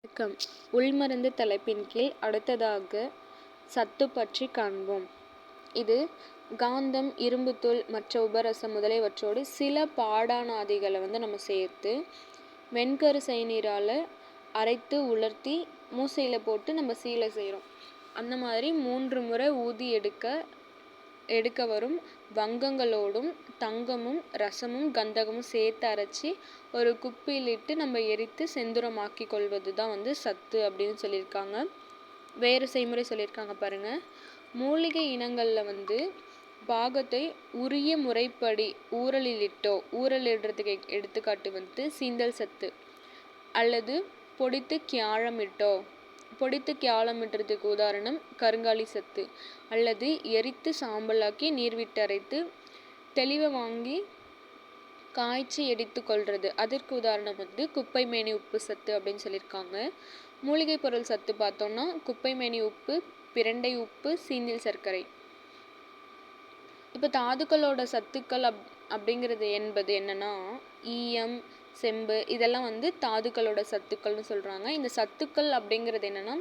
வணக்கம். உள்மருந்து தலைப்பின் கீழ் அடுத்ததாக சத்து பற்றி காண்போம். இது காந்தம், இரும்புத்தூள், மற்ற உபரசம் முதலியவற்றோடு சில பாடானாதிகளை நம்ம சேர்த்து வெண்கரு செய்நீரால் அரைத்து உலர்த்தி மூசையில் போட்டு நம்ம சீலை செய்கிறோம். அந்த மாதிரி 3 முறை ஊதி எடுக்க வரும் வங்கங்களோடும் தங்கமும் ரசமும் கந்தகமும் சேர்த்து அரைச்சி ஒரு குப்பியிலிட்டு நம்ம எரித்து செந்துரமாக்கி கொள்வது தான் சத்து அப்படின்னு சொல்லியிருக்காங்க. வேறு செய்முறை சொல்லியிருக்காங்க பாருங்க. மூலிகை இனங்களில் பாகத்தை உரிய முறைப்படி ஊறலிடுறதுக்கு எடுத்துக்காட்டு சீந்தல் சத்து, அல்லது பொடித்து கியாழமிடுறதுக்கு உதாரணம் கருங்காலி சத்து, அல்லது எரித்து சாம்பலாக்கி நீர் விட்டு அரைத்து தெளிவை வாங்கி காய்ச்சி எடுத்து கொள்வது, அதற்கு உதாரணம் குப்பைமேனி உப்பு சத்து அப்படின்னு சொல்லியிருக்காங்க. மூலிகை பொருள் சத்து பார்த்தோம்னா குப்பைமேனி உப்பு, பிரண்டை உப்பு, சீந்தில் சர்க்கரை. இப்போ தாதுக்களோட சத்துக்கள் அப்படிங்கிறது என்பது என்னன்னா ஈயம், செம்பு, இதெல்லாம் தாதுக்களோட சத்துக்கள்னு சொல்கிறாங்க. இந்த சத்துக்கள் அப்படிங்கிறது என்னென்னா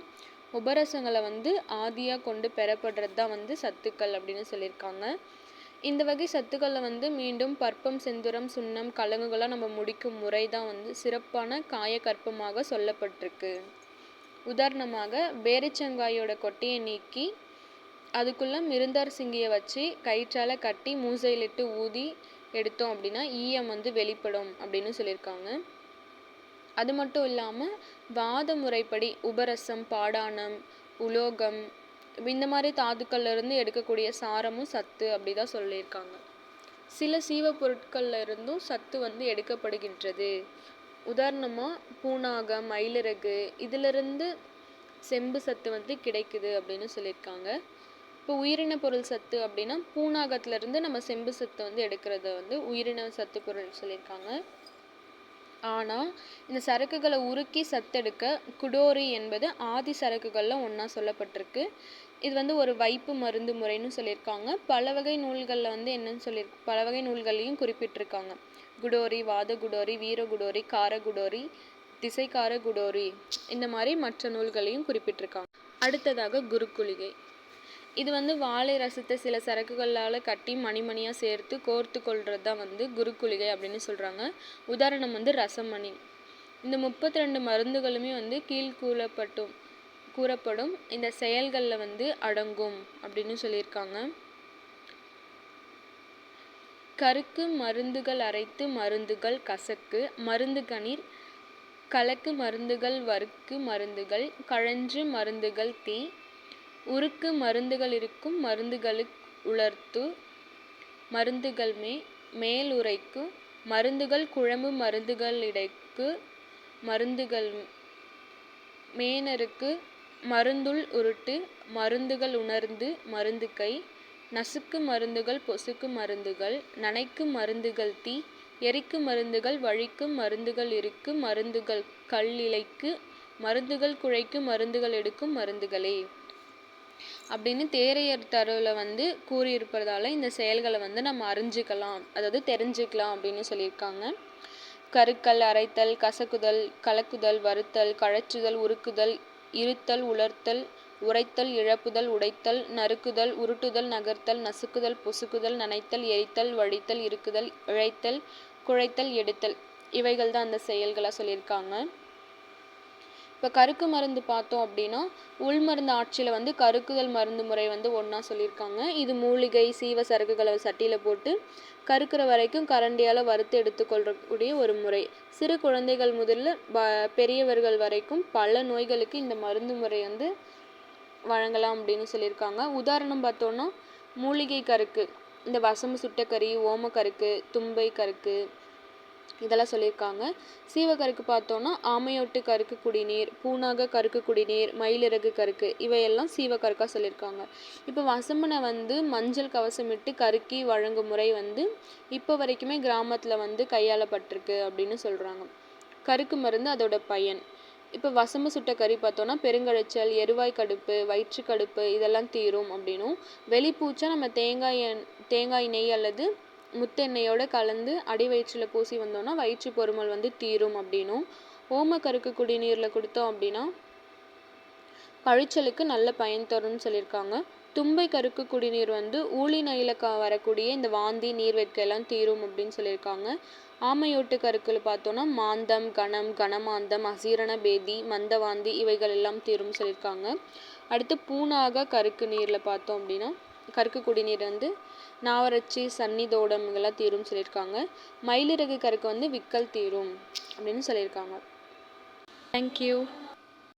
உபரசங்களை ஆதியாக கொண்டு பெறப்படுறது தான் சத்துக்கள் அப்படின்னு சொல்லியிருக்காங்க. இந்த வகை சத்துக்களில் மீண்டும் பற்பம், செந்துரம், சுண்ணம், கலங்குகளாக நம்ம முடிக்கும் முறை தான் சிறப்பான காயக்கற்பமாக சொல்லப்பட்டிருக்கு. உதாரணமாக பேரிச்சங்காயோட கொட்டையை நீக்கி அதுக்குள்ளே மிருந்தார் சிங்கியை வச்சு கயிற்றால் கட்டி மூசையிலிட்டு ஊதி எடுத்தோம் அப்படின்னா ஈயம் வெளிப்படும் அப்படின்னு சொல்லியிருக்காங்க. அது மட்டும் இல்லாமல் வாத முறைப்படி உபரசம், பாடானம், உலோகம், இந்த மாதிரி தாதுக்கள்லேருந்து எடுக்கக்கூடிய சாரமும் சத்து அப்படி தான் சொல்லியிருக்காங்க. சில சீவ பொருட்கள்ல இருந்தும் சத்து எடுக்கப்படுகின்றது. உதாரணமாக பூனாகம், மயிலிறகு, இதிலிருந்து செம்பு சத்து கிடைக்குது அப்படின்னு சொல்லியிருக்காங்க. இப்போ உயிரின பொருள் சத்து அப்படின்னா பூனாகத்திலிருந்து நம்ம செம்பு சத்து எடுக்கிறத உயிரின சத்து பொருள் சொல்லியிருக்காங்க. ஆனால் இந்த சரக்குகளை உருக்கி சத்தெடுக்க குடோரி என்பது ஆதி சரக்குகளில் ஒன்றா சொல்லப்பட்டிருக்கு. இது ஒரு வைப்பு மருந்து முறைன்னு சொல்லியிருக்காங்க. பல வகை நூல்களில் பல வகை நூல்களையும் குறிப்பிட்டிருக்காங்க. குடோரி, வாத குடோரி, வீர குடோரி, கார குடோரி, திசைக்கார குடோரி, இந்த மாதிரி மற்ற நூல்களையும் குறிப்பிட்டிருக்காங்க. அடுத்ததாக குருக்குளிகை. இது வாழை ரசத்தை சில சரக்குகளால் கட்டி மணிமணியாக சேர்த்து கோர்த்து கொள்வது தான் குருக்குளிகை அப்படின்னு சொல்கிறாங்க. உதாரணம் ரசமணி. இந்த 32 மருந்துகளுமே கூறப்படும் இந்த செயல்களில் அடங்கும் அப்படின்னு சொல்லியிருக்காங்க. கருக்கு மருந்துகள் அரைத்து மருந்துகள் கசக்கு மருந்து கணீர், கலக்கு மருந்துகள் வறுக்கு மருந்துகள் கழன்று மருந்துகள் தீ, உருக்கு மருந்துகள் இருக்கும் மருந்துகளுக்கு உலர்த்து மருந்துகள் மேலுரைக்கு மருந்துகள் குழம்பு மருந்துகள் இடைக்கு மருந்துகள் மேனருக்கு மருந்துள் உருட்டு மருந்துகள் உணர்ந்து மருந்து கை, நசுக்கு மருந்துகள் பொசுக்கு மருந்துகள் நனைக்கு மருந்துகள் தீ, எரிக்கு மருந்துகள் வழிக்கு மருந்துகள் இருக்கு மருந்துகள் கல்லிலைக்கு மருந்துகள் குழைக்கு மருந்துகள் எடுக்கும் மருந்துகளே அப்படின்னு தேரையர் தருவில் கூறியிருப்பதால இந்த செயல்களை நம்ம அறிஞ்சிக்கலாம், அதாவது தெரிஞ்சுக்கலாம் அப்படின்னு சொல்லியிருக்காங்க. கருக்கல், அரைத்தல், கசக்குதல், கலக்குதல், வறுத்தல், கழற்றுதல், உருக்குதல், இருத்தல், உலர்த்தல், உரைத்தல், இழப்புதல், உடைத்தல், நறுக்குதல், உருட்டுதல், நகர்த்தல், நசுக்குதல், பொசுக்குதல், நனைத்தல், எரித்தல், வழித்தல், இருக்குதல், இழைத்தல், குழைத்தல், எடுத்தல், இவைகள் தான் அந்த செயல்களாக சொல்லியிருக்காங்க. இப்போ கருக்கு மருந்து பார்த்தோம் அப்படின்னா உள்மருந்து ஆட்சியில் கருக்குதல் மருந்து முறை ஒன்றா சொல்லியிருக்காங்க. இது மூலிகை, சீவ சரக்குகளை சட்டியில் போட்டு கருக்கிற வரைக்கும் கரண்டியால் வறுத்து எடுத்துக்கொள்ளக்கூடிய ஒரு முறை. சிறு குழந்தைகள் முதல்ல பெரியவர்கள் வரைக்கும் பல நோய்களுக்கு இந்த மருந்து முறை வழங்கலாம் அப்படின்னு சொல்லியிருக்காங்க. உதாரணம் பார்த்தோன்னா மூலிகை கருக்கு, இந்த வசம்பு சுட்டக்கறி, ஓமக்கருக்கு, தும்பை கருக்கு, இதெல்லாம் சொல்லியிருக்காங்க. சீவக்கருக்கு பார்த்தோன்னா ஆமையொட்டு கருக்கு குடிநீர், பூனாக கருக்கு குடிநீர், மயிலிறகு கருக்கு, இவையெல்லாம் சீவக்கருக்காக சொல்லியிருக்காங்க. இப்போ வசம்பனை மஞ்சள் கவசமிட்டு கருக்கி வழங்கும் முறை இப்போ வரைக்குமே கிராமத்தில் கையாளப்பட்டிருக்கு அப்படின்னு சொல்கிறாங்க. கருக்கு மருந்து அதோட பயன். இப்போ வசம்பு சுட்ட கறி பார்த்தோன்னா பெருங்கழைச்சல், எருவாய் கடுப்பு, வயிற்று கடுப்பு இதெல்லாம் தீரும் அப்படின்னும், வெளிப்பூச்சா நம்ம தேங்காய் நெய் அல்லது முத்தெண்ணெயோடு கலந்து அடி வயிற்றில் பூசி வந்தோன்னா வயிற்று பொறுமல் தீரும் அப்படின்னும், ஓம கருக்கு குடிநீரில் கொடுத்தோம் அப்படின்னா கழிச்சலுக்கு நல்ல பயன் தரும்னு சொல்லியிருக்காங்க. தும்பை கருக்கு குடிநீர் வந்து ஊழிநையில் வரக்கூடிய இந்த வாந்தி நீர்வெட்கை எல்லாம் தீரும் அப்படின்னு சொல்லியிருக்காங்க. ஆமையோட்டு கருக்கள் பார்த்தோன்னா மாந்தம், கணம், கனமாந்தம், அசீரண பேதி, மந்தவாந்தி இவைகள் எல்லாம் தீரும்னு சொல்லியிருக்காங்க. அடுத்து பூனாக கருக்கு நீரில் பார்த்தோம் அப்படின்னா கருக்கு குடிநீர் வந்து நாவறட்சி, சன்னிதோடம் இதெல்லாம் தீரும்னு சொல்லியிருக்காங்க. மயிலிறகு கருக்கு வந்து விக்கல் தீரும் அப்படின்னு சொல்லியிருக்காங்க. தேங்க்யூ.